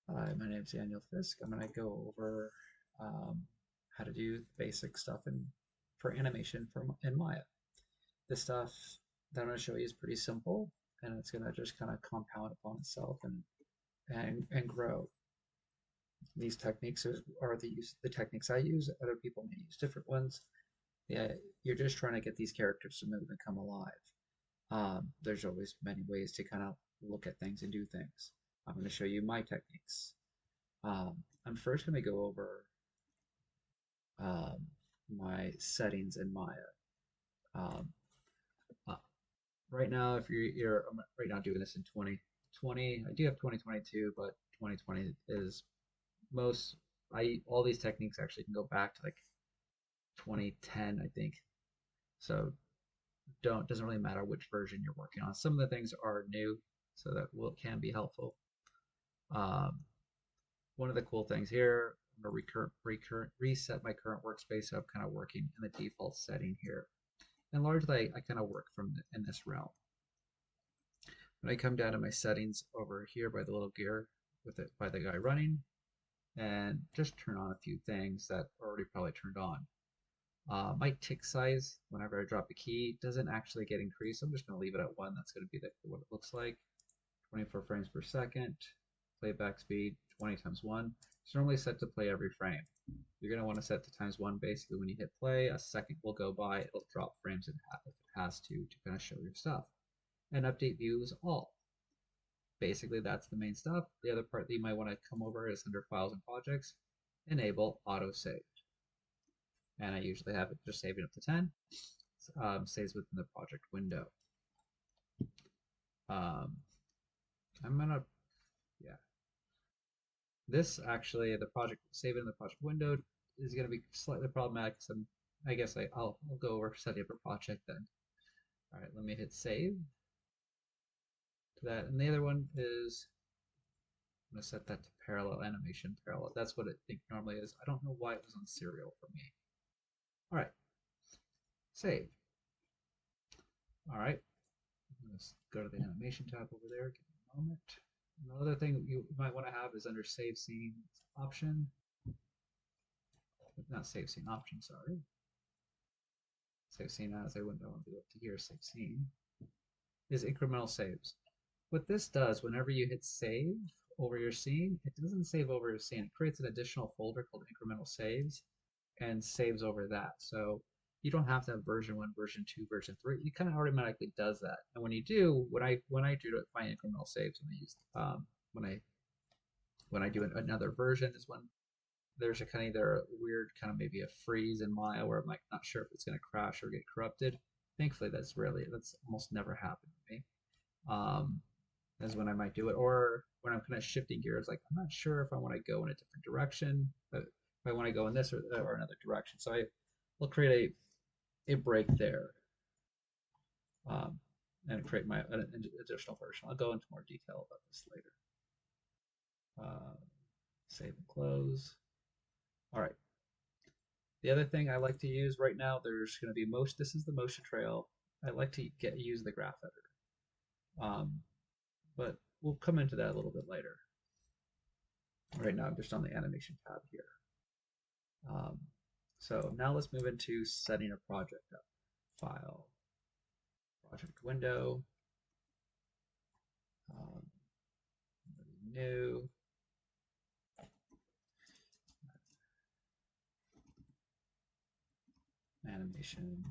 Hi, my name is Daniel Fisk. I'm going to go over um, how to do basic stuff for animation in Maya. This stuff that I'm going to show you is pretty simple, and it's going to just kind of compound upon itself and grow. These techniques are the techniques I use. Other people may use different ones. Yeah, you're just trying to get these characters to move and come alive. There's always many ways to kind of look at things and do things. I'm going to show you my techniques. I'm first going to go over um, my settings in Maya. Um, uh, right now, if I'm right now doing this in 2020. I do have 2022, but 2020 is most. I all these techniques actually can go back to like 2010, I think. So don't doesn't really matter which version you're working on. Some of the things are new, so that will can be helpful. Um, One of the cool things here, I'm gonna reset my current workspace so I'm kind of working in the default setting here. And largely, I kind of work in this realm. When I come down to my settings over here by the little gear with it by the guy running, and just turn on a few things that are already probably turned on. My tick size, whenever I drop a key, doesn't actually get increased. I'm just going to leave it at 1. That's going to be what it looks like. 24 frames per second. Playback speed, 20 times 1. It's normally set to play every frame. You're going to want to set to times 1. Basically, when you hit play, a second will go by. It'll drop frames in half if it has to kind of show your stuff. And update views all. Basically, that's the main stuff. The other part that you might want to come over is under Files and Projects, enable autosave. And I usually have it just saving up to 10. Stays within the project window. Um, I'm gonna, yeah. This actually, the project saving in the project window is gonna be slightly problematic. So I guess I'll go over setting up a project then. All right, let me hit save to that. And the other one is I'm gonna set that to parallel animation parallel. That's what it think normally is. I don't know why it was on serial for me. All right, save. All right, let's go to the animation tab over there. Give me a moment. Another thing you might want to have is under save scene option, not save scene option, sorry. Save scene as I wouldn't want to be up to here, save scene, is incremental saves. What this does, whenever you hit save over your scene, it doesn't save over your scene. It creates an additional folder called incremental saves and saves over that. So you don't have to have version 1, version 2, version 3. It kind of automatically does that. And when you do, when I do find incremental saves, when I use when I when I do another version is when there's a kind of either a weird kind of maybe a freeze in Maya where I'm like not sure if it's going to crash or get corrupted. Thankfully, that's almost never happened to me. Um, is when I might do it, or when I'm kind of shifting gears, like I'm not sure if I want to go in a different direction, but if I want to go in this or another direction. So I will create a break there um, and create an additional version. I'll go into more detail about this later. Save and close. All right. The other thing I like to use right now, there's going to be this is the motion trail. I like to use the graph editor, but we'll come into that a little bit later. Right now, I'm just on the animation tab here. Um, so now let's move into setting a project up. File, project window, um, new, animation.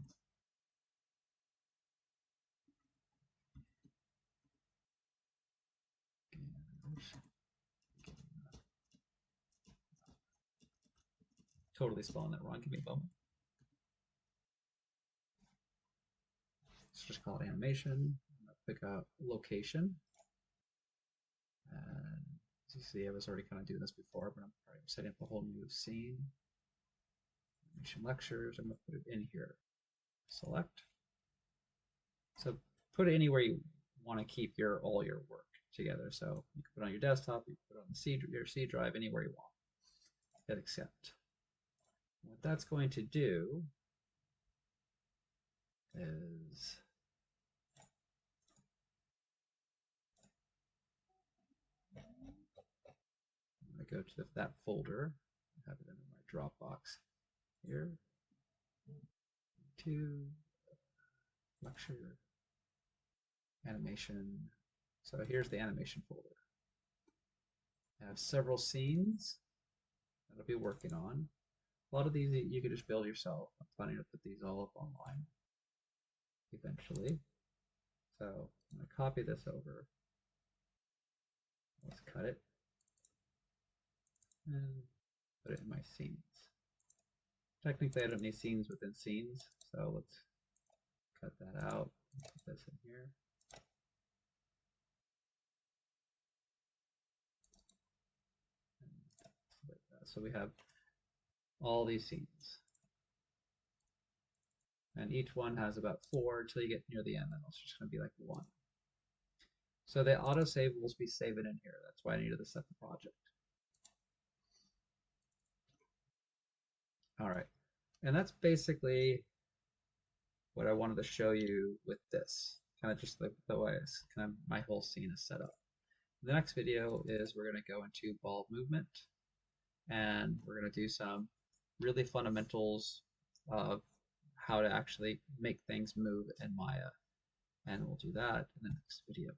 Totally spelling that wrong. Give me a moment. Let's just call it animation. I'm gonna pick a location. And as you see, I was already kind of doing this before, but I'm setting up a whole new scene. Animation lectures. I'm going to put it in here. Select. So put it anywhere you want to keep all your work together. So you can put it on your desktop, you can put it on your C drive, anywhere you want. Hit accept. What that's going to do is go to that folder. I have it in my Dropbox here. To lecture animation. So here's the animation folder. I have several scenes that I'll be working on. A lot of these you could just build yourself. I'm planning to put these all up online eventually. So I'm going to copy this over. Let's cut it and put it in my scenes. Technically, I don't need scenes within scenes, so let's cut that out. Put this in here. So we have all these scenes. And each one has about 4 until you get near the end, then it's just going to be like 1. So the autosave will be saving in here. That's why I needed to set the project. All right. And that's basically what I wanted to show you with this. Kind of just the way kind of my whole scene is set up. The next video is we're going to go into ball movement, and we're going to do some really fundamentals of how to actually make things move in Maya. And we'll do that in the next video.